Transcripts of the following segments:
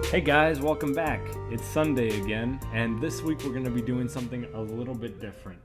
Hey guys, welcome back. It's Sunday again, and this week we're going to be doing something a little bit different.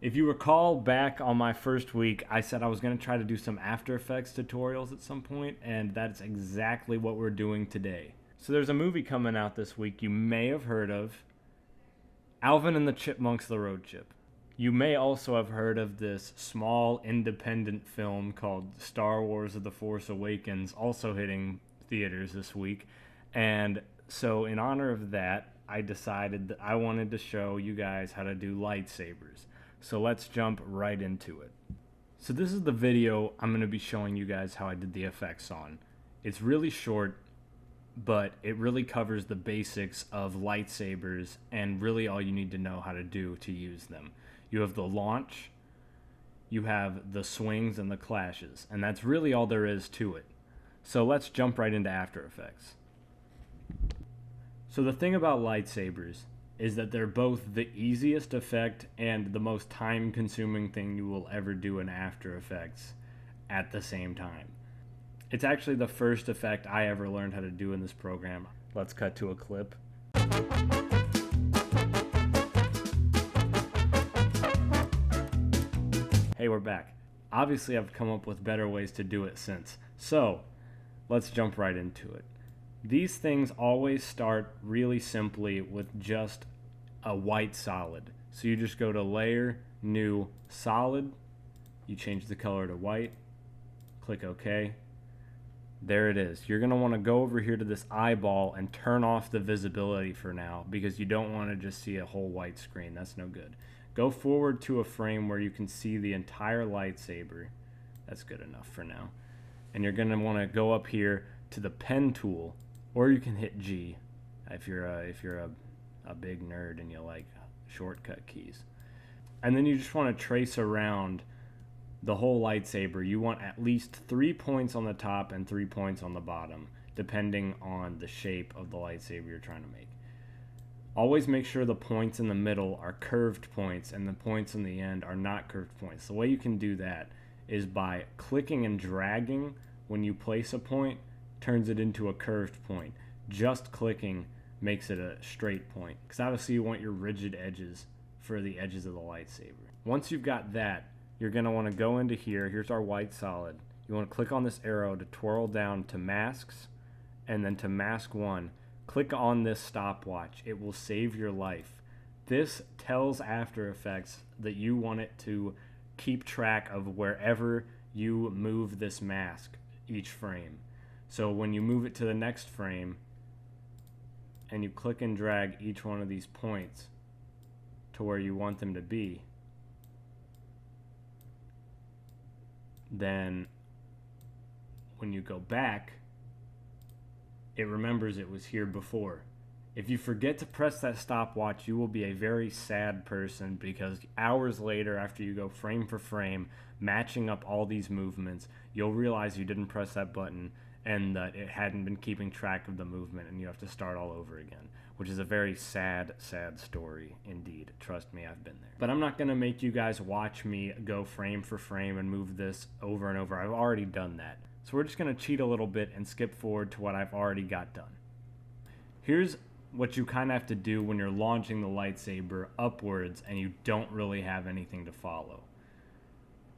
If you recall back on my first week, I said I was going to try to do some After Effects tutorials at some point, and that's exactly what we're doing today. So there's a movie coming out this week you may have heard of, Alvin and the Chipmunks: The Road Chip. You may also have heard of this small independent film called Star Wars: The Force Awakens, also hitting theaters this week. And so in honor of that, I decided that I wanted to show you guys how to do lightsabers. So let's jump right into it. So this is the video I'm going to be showing you guys how I did the effects on. It's really short, but it really covers the basics of lightsabers and really all you need to know how to do to use them. You have the launch, you have the swings and the clashes, and that's really all there is to it. So let's jump right into After Effects. So the thing about lightsabers is that they're both the easiest effect and the most time-consuming thing you will ever do in After Effects at the same time. It's actually the first effect I ever learned how to do in this program. Let's cut to a clip. Hey, we're back. Obviously, I've come up with better ways to do it since. So, let's jump right into it. These things always start really simply with just a white solid. So you just go to Layer, New, Solid. You change the color to white. Click OK. There it is. You're going to want to go over here to this eyeball and turn off the visibility for now because you don't want to just see a whole white screen. That's no good. Go forward to a frame where you can see the entire lightsaber. That's good enough for now. And you're going to want to go up here to the pen tool, or you can hit G if you're a big nerd and you like shortcut keys. And then you just want to trace around the whole lightsaber. You want at least 3 points on the top and 3 points on the bottom, depending on the shape of the lightsaber you're trying to make. Always make sure the points in the middle are curved points and the points in the end are not curved points. The way you can do that is by clicking and dragging. When you place a point, turns it into a curved point. Just clicking makes it a straight point, because obviously you want your rigid edges for the edges of the lightsaber. Once you've got that, you're going to want to go into here. Here's our white solid. You want to click on this arrow to twirl down to masks, and then to mask 1. Click on this stopwatch. It will save your life. This tells After Effects that you want it to keep track of wherever you move this mask each frame. So when you move it to the next frame and you click and drag each one of these points to where you want them to be, then when you go back, it remembers it was here before. If you forget to press that stopwatch, you will be a very sad person, because hours later, after you go frame for frame, matching up all these movements, you'll realize you didn't press that button and that it hadn't been keeping track of the movement, and you have to start all over again, which is a very sad, sad story indeed. Trust me, I've been there. But I'm not going to make you guys watch me go frame for frame and move this over and over. I've already done that. So we're just going to cheat a little bit and skip forward to what I've already got done. Here's what you kind of have to do when you're launching the lightsaber upwards and you don't really have anything to follow.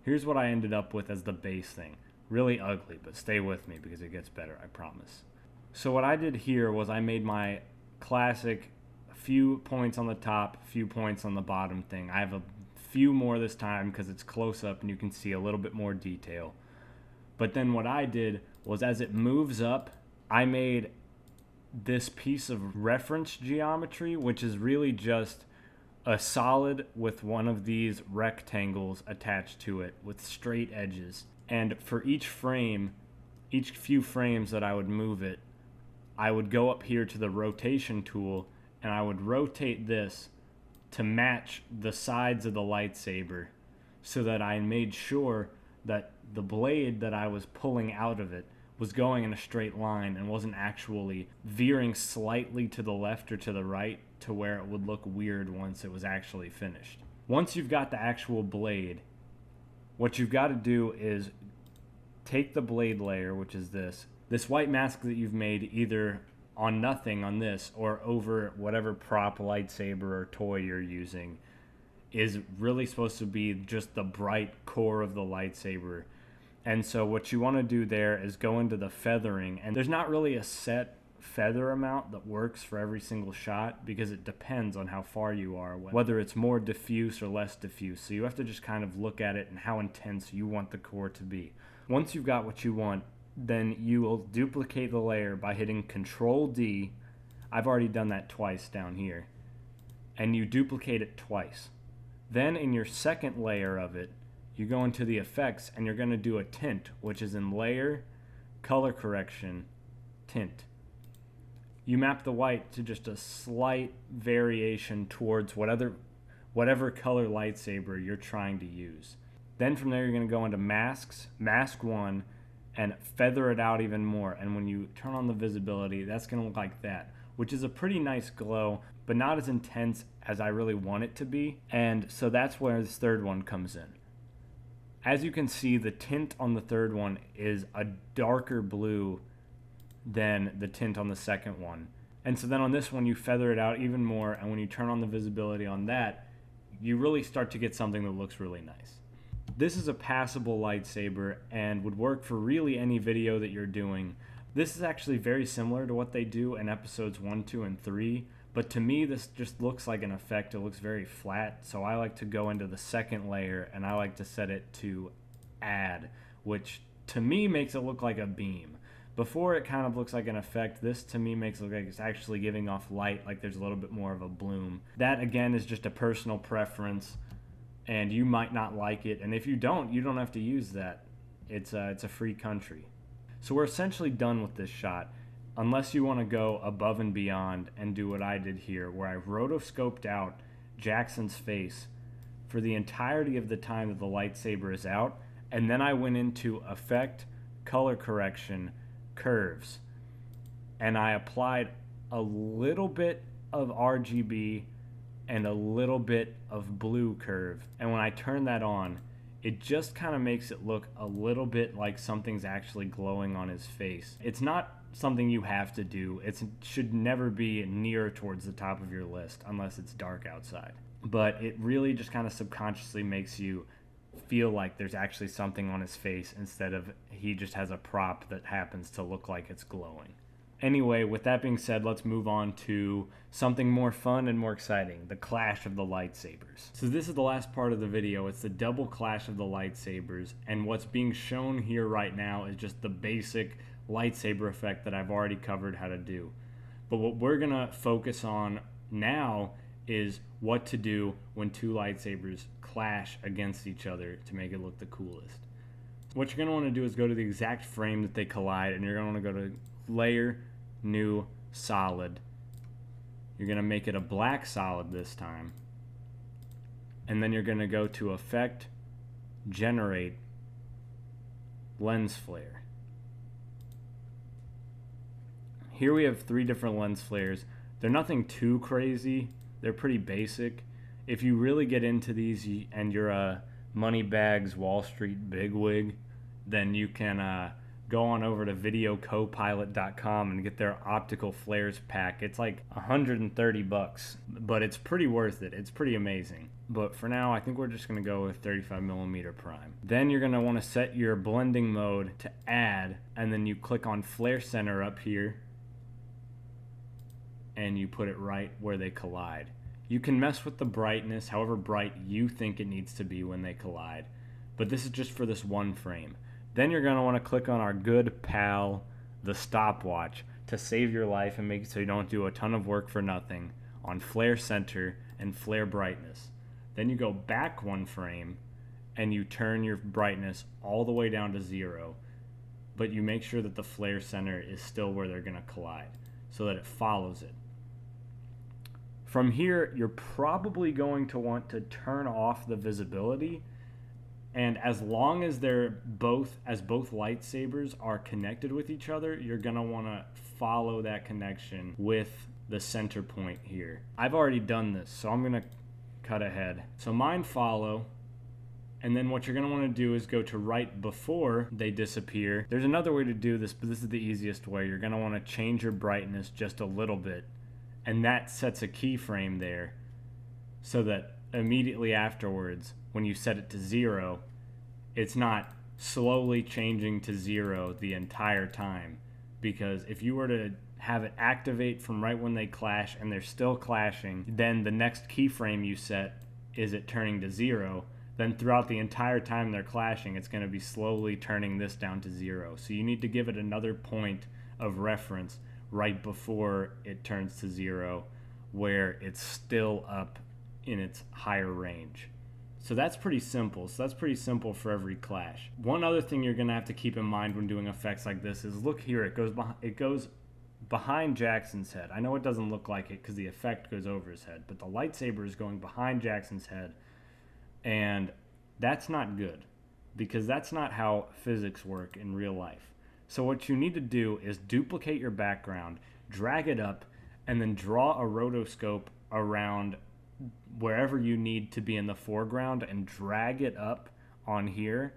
Here's what I ended up with as the base thing. Really ugly, but stay with me because it gets better, I promise. So what I did here was I made my classic few points on the top, few points on the bottom thing. I have a few more this time because it's close up and you can see a little bit more detail. But then what I did was, as it moves up, I made this piece of reference geometry, which is really just a solid with one of these rectangles attached to it with straight edges. And for each frame, each few frames that I would move it, I would go up here to the rotation tool and I would rotate this to match the sides of the lightsaber, so that I made sure that the blade that I was pulling out of it was going in a straight line and wasn't actually veering slightly to the left or to the right to where it would look weird once it was actually finished. Once you've got the actual blade, what you've got to do is take the blade layer, which is this white mask that you've made, either on nothing on this, or over whatever prop, lightsaber, or toy you're using, is really supposed to be just the bright core of the lightsaber. And so what you want to do there is go into the feathering, and there's not really a set feather amount that works for every single shot because it depends on how far you are, whether it's more diffuse or less diffuse. So you have to just kind of look at it and how intense you want the core to be. Once you've got what you want, then you will duplicate the layer by hitting Control D. I've already done that twice down here. And you duplicate it twice. Then in your second layer of it, you go into the effects and you're going to do a tint, which is in Layer, Color Correction, Tint. You map the white to just a slight variation towards whatever color lightsaber you're trying to use. Then from there you're going to go into Masks, Mask 1, and feather it out even more. And when you turn on the visibility, that's going to look like that, which is a pretty nice glow, but not as intense as I really want it to be. And so that's where this third one comes in. As you can see, the tint on the third one is a darker blue than the tint on the second one. And so then on this one, you feather it out even more, and when you turn on the visibility on that, you really start to get something that looks really nice. This is a passable lightsaber and would work for really any video that you're doing. This is actually very similar to what they do in episodes 1, 2, and 3, but to me this just looks like an effect. It looks very flat, so I like to go into the second layer and I like to set it to Add, which to me makes it look like a beam. Before it kind of looks like an effect, this to me makes it look like it's actually giving off light, like there's a little bit more of a bloom. That again is just a personal preference, and you might not like it, and if you don't have to use that. It's a free country. So we're essentially done with this shot, unless you want to go above and beyond and do what I did here, where I rotoscoped out Jackson's face for the entirety of the time that the lightsaber is out, and then I went into Effect, Color Correction, Curves, and I applied a little bit of RGB and a little bit of blue curve, and when I turn that on, it just kind of makes it look a little bit like something's actually glowing on his face. It's not something you have to do. It should never be near towards the top of your list unless it's dark outside, but it really just kind of subconsciously makes you feel like there's actually something on his face instead of he just has a prop that happens to look like it's glowing. Anyway, with that being said, let's move on to something more fun and more exciting, the clash of the lightsabers. So this is the last part of the video. It's the double clash of the lightsabers, and what's being shown here right now is just the basic lightsaber effect that I've already covered how to do. But what we're gonna focus on now is what to do when two lightsabers clash against each other to make it look the coolest. What you're going to want to do is go to the exact frame that they collide, and you're going to want to go to Layer, New, Solid. You're going to make it a black solid this time. And then you're going to go to Effect, Generate, Lens Flare. Here we have 3 different lens flares. They're nothing too crazy. They're pretty basic. If you really get into these and you're a Moneybags Wall Street bigwig, then you can go on over to videocopilot.com and get their optical flares pack. It's like $130, but it's pretty worth it. It's pretty amazing. But for now, I think we're just going to go with 35mm prime. Then you're going to want to set your blending mode to Add, and then you click on Flare Center up here, and you put it right where they collide. You can mess with the brightness, however bright you think it needs to be when they collide, but this is just for this one frame. Then you're going to want to click on our good pal, the stopwatch, to save your life and make it so you don't do a ton of work for nothing, on Flare Center and Flare Brightness. Then you go back one frame and you turn your brightness all the way down to 0, but you make sure that the Flare Center is still where they're going to collide so that it follows it. From here, you're probably going to want to turn off the visibility, and as long as both lightsabers are connected with each other, you're going to want to follow that connection with the center point here. I've already done this, so I'm going to cut ahead. So mine follow, And then what you're going to want to do is go to right before they disappear. There's another way to do this, but this is the easiest way. You're going to want to change your brightness just a little bit. And that sets a keyframe there so that immediately afterwards, when you set it to 0, it's not slowly changing to 0 the entire time. Because if you were to have it activate from right when they clash and they're still clashing, then the next keyframe you set is it turning to 0. Then throughout the entire time they're clashing, it's going to be slowly turning this down to 0. So you need to give it another point of reference right before it turns to 0, where it's still up in its higher range. So that's pretty simple. So that's pretty simple for every clash. One other thing you're going to have to keep in mind when doing effects like this is, look here, it goes behind Jackson's head. I know it doesn't look like it because the effect goes over his head, but the lightsaber is going behind Jackson's head. And that's not good, because that's not how physics work in real life. So what you need to do is duplicate your background, drag it up, and then draw a rotoscope around wherever you need to be in the foreground and drag it up on here.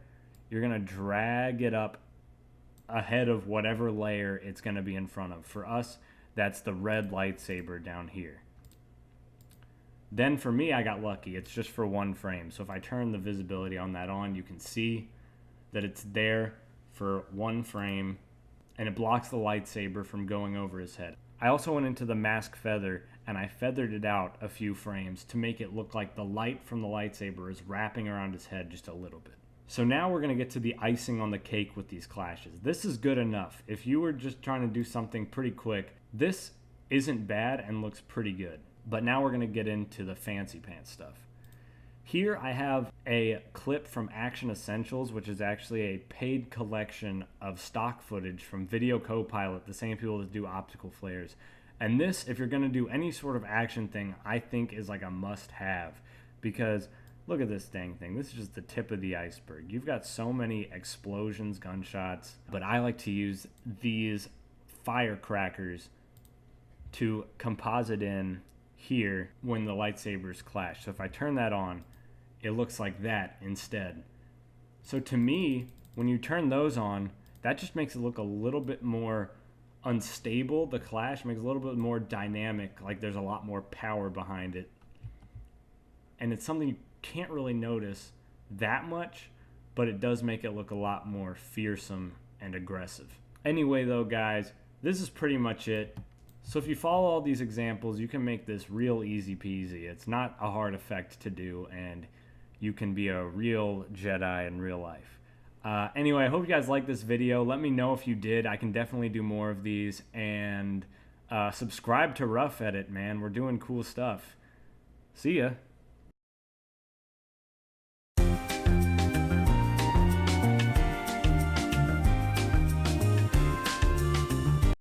You're going to drag it up ahead of whatever layer it's going to be in front of. For us, that's the red lightsaber down here. Then for me, I got lucky. It's just for one frame. So if I turn the visibility on that on, you can see that it's there for one frame, and it blocks the lightsaber from going over his head. I also went into the mask feather and I feathered it out a few frames to make it look like the light from the lightsaber is wrapping around his head just a little bit. So now we're going to get to the icing on the cake with these clashes. This is good enough. If you were just trying to do something pretty quick, this isn't bad and looks pretty good. But now we're going to get into the fancy pants stuff. Here I have a clip from Action Essentials, which is actually a paid collection of stock footage from Video Copilot, the same people that do optical flares. And this, if you're going to do any sort of action thing, I think is like a must-have. Because look at this dang thing. This is just the tip of the iceberg. You've got so many explosions, gunshots, but I like to use these firecrackers to composite in here when the lightsabers clash. So if I turn that on, it looks like that instead. So to me, when you turn those on, that just makes it look a little bit more unstable. The clash makes it a little bit more dynamic, like there's a lot more power behind it. And it's something you can't really notice that much, but it does make it look a lot more fearsome and aggressive. Anyway though, guys, this is pretty much it. So if you follow all these examples, you can make this real easy peasy. It's not a hard effect to do, and you can be a real Jedi in real life. Anyway, I hope you guys liked this video. Let me know if you did. I can definitely do more of these. And subscribe to Rough Edit, man. We're doing cool stuff. See ya.